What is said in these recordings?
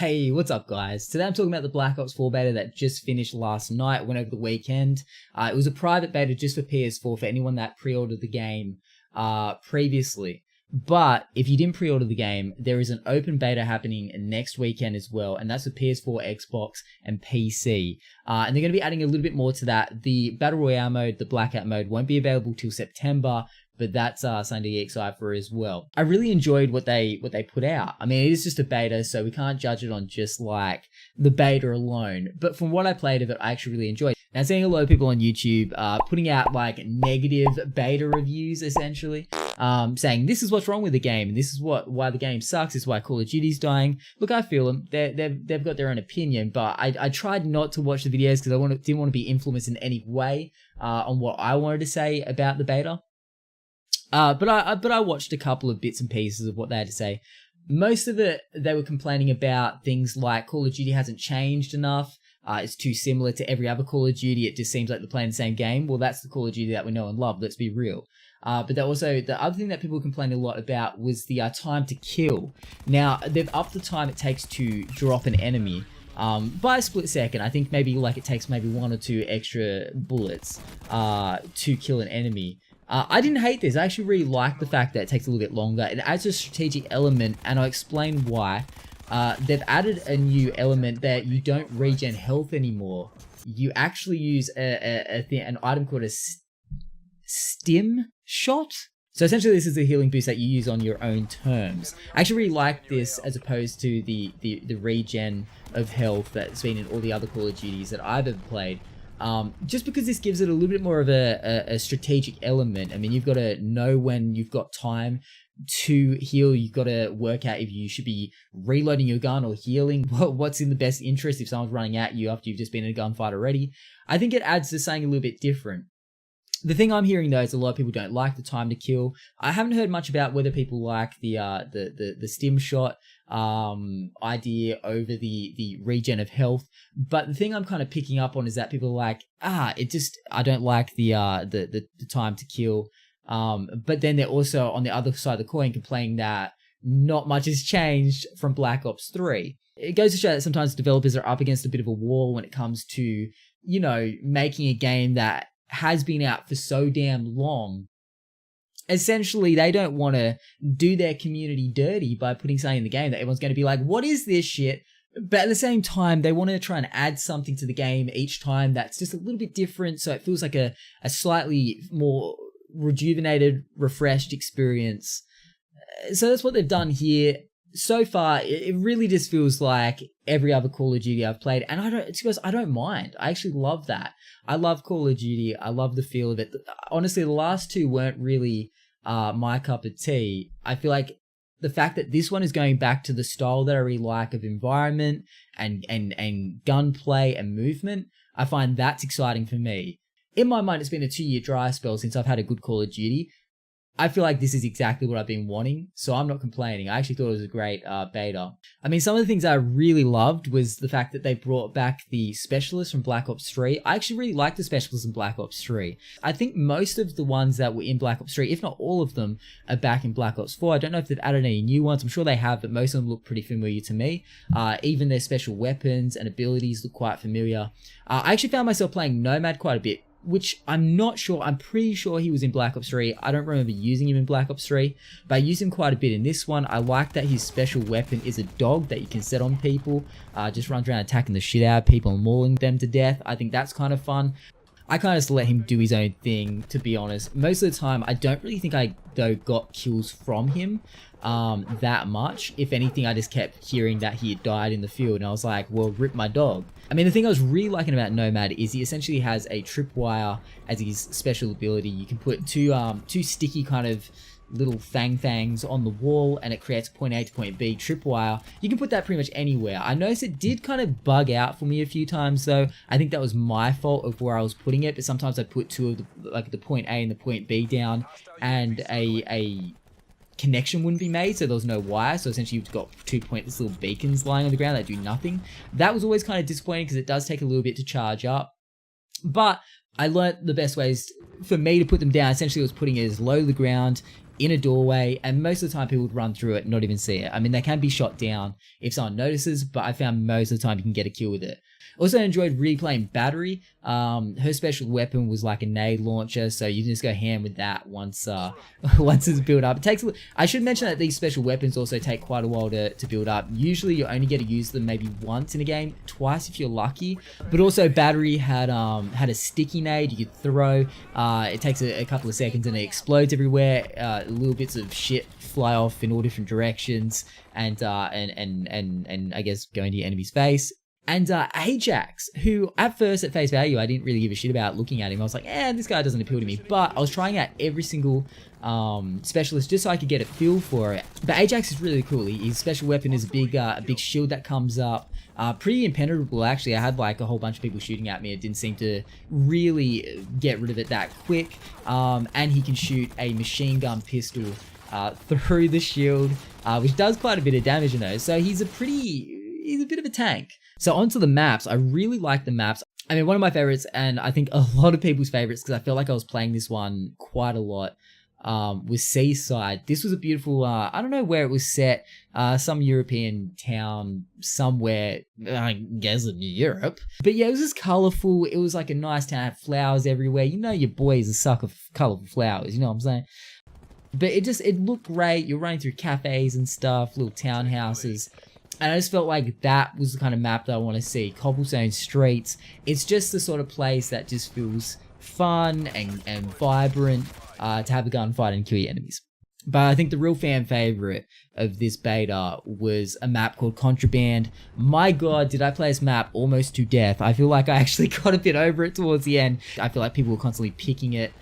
Hey, what's up guys? Today I'm talking about the Black Ops 4 beta that just finished last night, went over the weekend. It was a private beta just for PS4 for anyone that pre-ordered the game previously. But if you didn't pre-order the game, there is an open beta happening next weekend as well, and that's for PS4, Xbox, and PC. And they're going to be adding a little bit more to that. The Battle Royale mode, the Blackout mode, won't be available till September, but that's something to get excited for as well. I really enjoyed what they put out. I mean, it is just a beta, so we can't judge it on just like the beta alone. But from what I played of it, I actually really enjoyed it. Now, seeing a lot of people on YouTube putting out like negative beta reviews, essentially, saying this is what's wrong with the game, and this is why the game sucks, this is why Call of Duty's dying. Look, I feel them. They've got their own opinion, but I tried not to watch the videos because I didn't want to be influenced in any way on what I wanted to say about the beta. But I watched a couple of bits and pieces of what they had to say. Most of it, they were complaining about things like Call of Duty hasn't changed enough. It's too similar to every other Call of Duty. It just seems like they're playing the same game. Well, that's the Call of Duty that we know and love. Let's be real. But the other thing that people complained a lot about was the time to kill. Now, they've upped the time it takes to drop an enemy by a split second. I think maybe like it takes maybe 1 or 2 extra bullets to kill an enemy. I didn't hate this. I actually really like the fact that it takes a little bit longer. It adds a strategic element, and I'll explain why. They've added a new element that you don't regen health anymore. You actually use an item called a stim shot. So essentially this is a healing boost that you use on your own terms. I actually really like this as opposed to the regen of health that's been in all the other Call of Duties that I've ever played. Just because this gives it a little bit more of a strategic element. I mean, you've got to know when you've got time to heal. You've got to work out if you should be reloading your gun or healing. What's in the best interest if someone's running at you after you've just been in a gunfight already. I think it adds to something a little bit different. The thing I'm hearing though is a lot of people don't like the time to kill. I haven't heard much about whether people like the stim shot idea over the regen of health. But the thing I'm kind of picking up on is that people are like, I don't like the time to kill. But then they're also on the other side of the coin complaining that not much has changed from Black Ops 3. It goes to show that sometimes developers are up against a bit of a wall when it comes to, you know, making a game that has been out for so damn long. Essentially, they don't want to do their community dirty by putting something in the game that everyone's going to be like, what is this shit? But at the same time, they want to try and add something to the game each time that's just a little bit different, so it feels like a slightly more rejuvenated, refreshed experience. So that's what they've done here. So far, it really just feels like every other Call of Duty I've played, and I don't mind. I actually love that. I love Call of Duty. I love the feel of it. Honestly, the last two weren't really my cup of tea. I feel like the fact that this one is going back to the style that I really like of environment and gunplay and movement, I find that's exciting for me. In my mind, it's been a 2-year dry spell since I've had a good Call of Duty. I feel like this is exactly what I've been wanting, so I'm not complaining. I actually thought it was a great beta. I mean, some of the things I really loved was the fact that they brought back the specialists from Black Ops 3. I actually really like the specialists in Black Ops 3. I think most of the ones that were in Black Ops 3, if not all of them, are back in Black Ops 4. I don't know if they've added any new ones. I'm sure they have, but most of them look pretty familiar to me. Even their special weapons and abilities look quite familiar. I actually found myself playing Nomad quite a bit, which I'm not sure. I'm pretty sure he was in Black Ops 3. I don't remember using him in Black Ops 3, but I used him quite a bit in this one. I like that his special weapon is a dog that you can set on people. Just runs around attacking the shit out of people and mauling them to death. I think that's kind of fun. I kind of just let him do his own thing, to be honest. Most of the time, I don't really think I, though, got kills from him that much. If anything, I just kept hearing that he had died in the field, and I was like, well, rip my dog. I mean, the thing I was really liking about Nomad is he essentially has a tripwire as his special ability. You can put two sticky kind of little fangs on the wall, and it creates a point A to point B tripwire. You can put that pretty much anywhere. I noticed it did kind of bug out for me a few times though. I think that was my fault of where I was putting it, but sometimes I put two of the point A and the point B down, and a connection wouldn't be made, so there was no wire, so essentially you've got 2 pointless little beacons lying on the ground that do nothing. That was always kind of disappointing because it does take a little bit to charge up, but I learnt the best ways for me to put them down. Essentially, I was putting it as low to the ground in a doorway, and most of the time people would run through it and not even see it. I mean, they can be shot down if someone notices, but I found most of the time you can get a kill with it. Also enjoyed replaying Battery. Her special weapon was like a nade launcher, so you can just go ham with that once once it's built up. It takes. I should mention that these special weapons also take quite a while to build up. Usually you only get to use them maybe once in a game, twice if you're lucky. But also Battery had a sticky nade you could throw. It takes a couple of seconds and it explodes everywhere. Little bits of shit fly off in all different directions, and I guess go into your enemy's face. And Ajax, who at first at face value I didn't really give a shit about looking at him. I was like, this guy doesn't appeal to me. But I was trying out every single specialist just so I could get a feel for it. But Ajax is really cool. His special weapon is a big shield that comes up. Pretty impenetrable actually. I had like a whole bunch of people shooting at me. It didn't seem to really get rid of it that quick. And he can shoot a machine gun pistol through the shield, which does quite a bit of damage, you know. So he's a bit of a tank. So onto the maps. I really like the maps. I mean, one of my favorites, and I think a lot of people's favorites, because I felt like I was playing this one quite a lot, was Seaside. This was a beautiful, I don't know where it was set, some European town somewhere, I guess in Europe. But yeah, it was just colourful. It was like a nice town, had flowers everywhere. You know your boy is a sucker for colourful flowers, you know what I'm saying? But it looked great. You're running through cafes and stuff, little townhouses. And I just felt like that was the kind of map that I want to see. Cobblestone streets. It's just the sort of place that just feels fun and vibrant to have a gunfight and kill your enemies. But I think the real fan favorite of this beta was a map called Contraband. My god, did I play this map almost to death. I feel like I actually got a bit over it towards the end. I feel like people were constantly picking it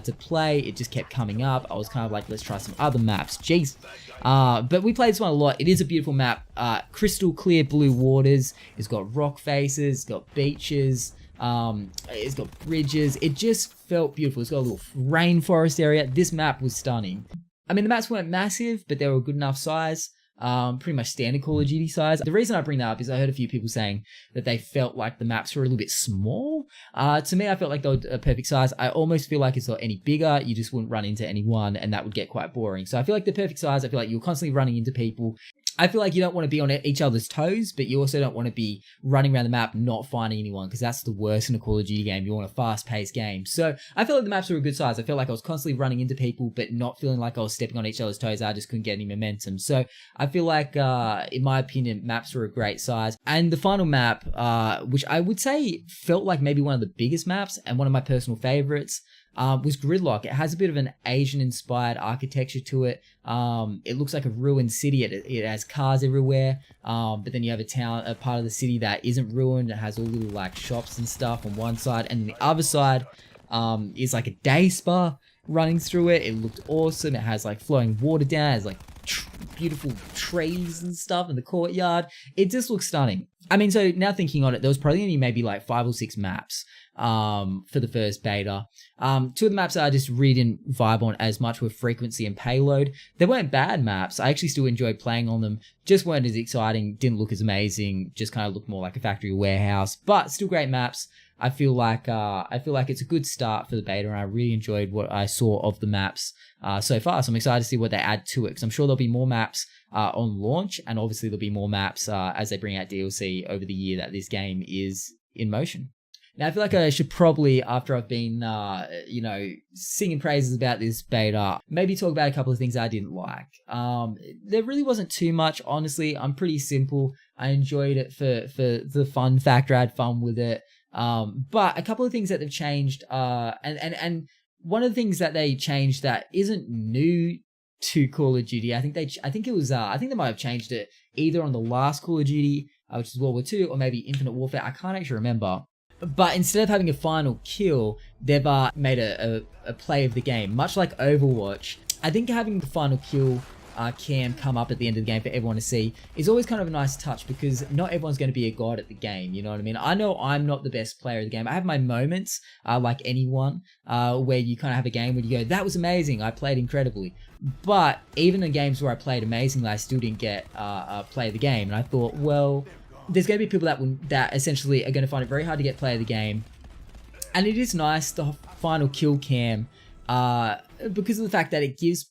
to play. It just kept coming up. I was kind of like, let's try some other maps. Jeez. But we played this one a lot. It is a beautiful map. Crystal clear blue waters. It's got rock faces. It's got beaches. It's got bridges. It just felt beautiful. It's got a little rainforest area. This map was stunning. I mean, the maps weren't massive, but they were a good enough size. Pretty much standard Call of Duty size. The reason I bring that up is I heard a few people saying that they felt like the maps were a little bit small. To me, I felt like they were a perfect size. I almost feel like it's not any bigger. You just wouldn't run into anyone, and that would get quite boring. So I feel like the perfect size. I feel like you're constantly running into people. I feel like you don't want to be on each other's toes, but you also don't want to be running around the map not finding anyone, because that's the worst in a Call of Duty game. You want a fast-paced game. So I feel like the maps were a good size. I felt like I was constantly running into people, but not feeling like I was stepping on each other's toes. I just couldn't get any momentum. So I feel like, in my opinion, maps were a great size. And the final map, which I would say felt like maybe one of the biggest maps and one of my personal favorites, was Gridlock. It has a bit of an Asian-inspired architecture to it. It looks like a ruined city. It has cars everywhere. But then you have a part of the city that isn't ruined. It has all little like shops and stuff on one side, and the other side is like a day spa running through it. It looked awesome. It has like flowing water down. It has like beautiful trees and stuff in the courtyard. It just looks stunning. I mean, so now thinking on it, there was probably only maybe like 5 or 6 maps for the first beta. 2 of the maps that I just really didn't vibe on as much were Frequency and Payload. They weren't bad maps. I actually still enjoyed playing on them. Just weren't as exciting, didn't look as amazing, just kind of looked more like a factory warehouse, but still great maps. I feel like it's a good start for the beta, and I really enjoyed what I saw of the maps so far. So I'm excited to see what they add to it, because I'm sure there'll be more maps on launch, and obviously there'll be more maps as they bring out DLC over the year that this game is in motion. Now, I feel like I should probably, after I've been, singing praises about this beta, maybe talk about a couple of things I didn't like. There really wasn't too much, honestly. I'm pretty simple. I enjoyed it for the fun factor. I had fun with it. But a couple of things that they've changed, and one of the things that they changed that isn't new to Call of Duty, I think they might have changed it either on the last Call of Duty, which is World War II, or maybe Infinite Warfare. I can't actually remember. But instead of having a final kill, they've made a play of the game, much like Overwatch. I think having the final kill cam come up at the end of the game for everyone to see is always kind of a nice touch, because not everyone's going to be a god at the game, you know what I mean? I know I'm not the best player of the game. I have my moments, like anyone, where you kind of have a game where you go, that was amazing, I played incredibly. But even in games where I played amazingly, I still didn't get play of the game. And I thought, well, there's going to be people that essentially are going to find it very hard to get play of the game. And it is nice, the final kill cam, because of the fact that it gives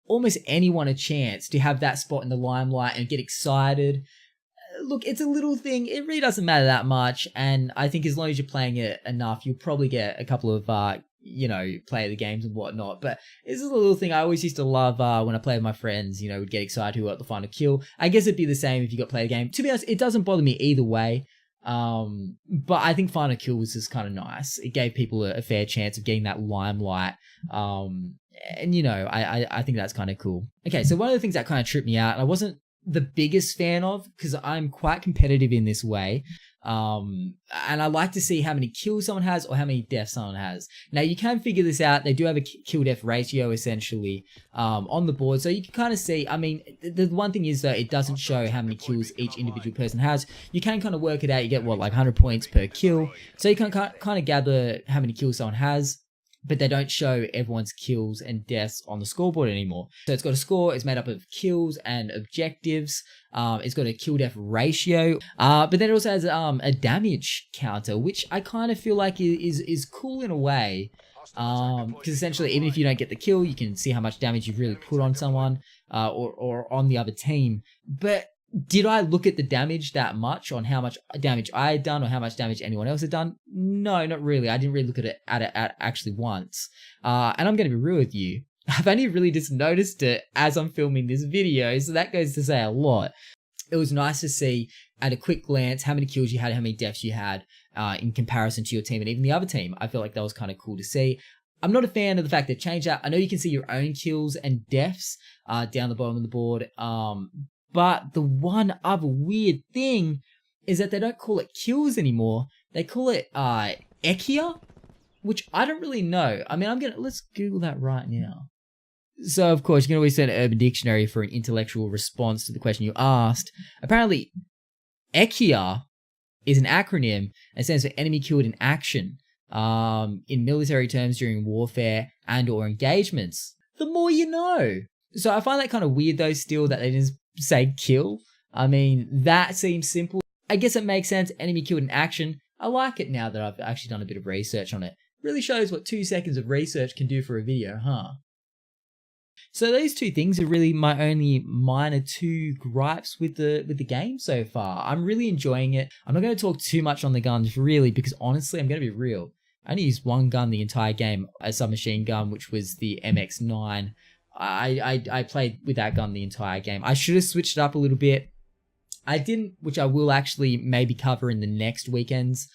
almost anyone a chance to have that spot in the limelight and get excited. Look, it's a little thing. It really doesn't matter that much. And I think as long as you're playing it enough, you'll probably get a couple of, play the games and whatnot. But it's a little thing I always used to love when I played with my friends, would get excited who got the final kill. I guess it'd be the same if you got to play the game. To be honest, it doesn't bother me either way. But I think final kill was just kind of nice. It gave people a fair chance of getting that limelight. I think that's kind of cool. Okay, so one of the things that kind of tripped me out, and I wasn't the biggest fan of, because I'm quite competitive in this way, and I like to see how many kills someone has or how many deaths someone has. Now you can figure this out. They do have a kill death ratio essentially on the board, so you can kind of see. I mean, the one thing is that it doesn't show how many kills each individual person has. You can kind of work it out. You get like 100 points per kill, so you can kind of gather how many kills someone has. But they don't show everyone's kills and deaths on the scoreboard anymore. So it's got a score, it's made up of kills and objectives. It's got a kill-death ratio. But then it also has a damage counter, which I kind of feel like is cool in a way. Because essentially, even if you don't get the kill, you can see how much damage you've really put on someone or on the other team. But did I look at the damage that much on how much damage I had done or how much damage anyone else had done? No, not really. I didn't really look at it at actually once. And I'm going to be real with you. I've only really just noticed it as I'm filming this video, so that goes to say a lot. It was nice to see at a quick glance how many kills you had, how many deaths you had in comparison to your team and even the other team. I feel like that was kind of cool to see. I'm not a fan of the fact they've changed that. I know you can see your own kills and deaths down the bottom of the board. But the one other weird thing is that they don't call it kills anymore. They call it Ekia, which I don't really know. I mean, let's Google that right now. So, of course, you can always send an Urban Dictionary for an intellectual response to the question you asked. Apparently, Ekia is an acronym and stands for enemy killed in action in military terms during warfare and or engagements. The more you know. So I find that kind of weird, though, still, that they didn't say kill. I mean, that seems simple. I guess it makes sense. Enemy killed in action. I like it now that I've actually done a bit of research on it. Really shows what 2 seconds of research can do for a video, huh? So those two things are really my only minor 2 gripes with the game so far. I'm really enjoying it. I'm not going to talk too much on the guns really, because honestly, I'm going to be real. I only used one gun the entire game, a submachine gun, which was the MX9. I played with that gun the entire game. I should have switched it up a little bit. I didn't, which I will actually maybe cover in the next weekend's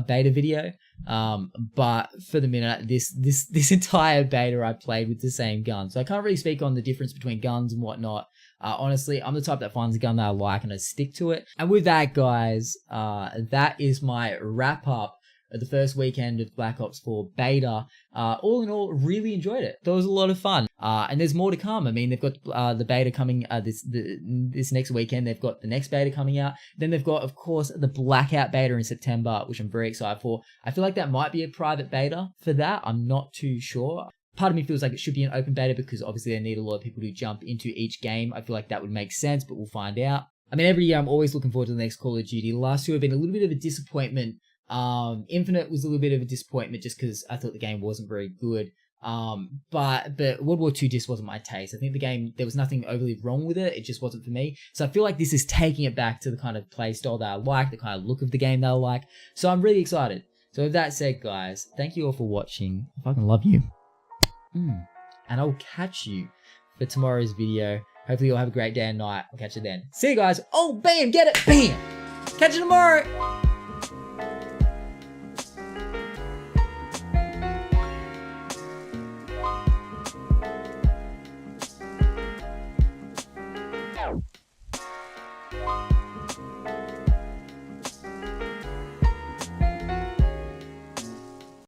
beta video. But for the minute, this entire beta I played with the same gun. So I can't really speak on the difference between guns and whatnot. Honestly, I'm the type that finds a gun that I like and I stick to it. And with that, guys, that is my wrap up of the first weekend of Black Ops 4 beta. All in all, really enjoyed it. That was a lot of fun. And there's more to come. I mean, they've got the beta coming this next weekend. They've got the next beta coming out. Then they've got, of course, the Blackout beta in September, which I'm very excited for. I feel like that might be a private beta for that. I'm not too sure. Part of me feels like it should be an open beta because obviously they need a lot of people to jump into each game. I feel like that would make sense, but we'll find out. I mean, every year I'm always looking forward to the next Call of Duty. The last 2 have been a little bit of a disappointment. Infinite was a little bit of a disappointment just because I thought the game wasn't very good. But World War II just wasn't my taste. I think the game, there was nothing overly wrong with it. It just wasn't for me. So I feel like this is taking it back to the kind of play style that I like, the kind of look of the game that I like. So I'm really excited. So with that said, guys, thank you all for watching. I fucking love you. And I'll catch you for tomorrow's video. Hopefully you'll have a great day and night. I'll catch you then. See you guys. Oh, bam, get it. Bam. Catch you tomorrow.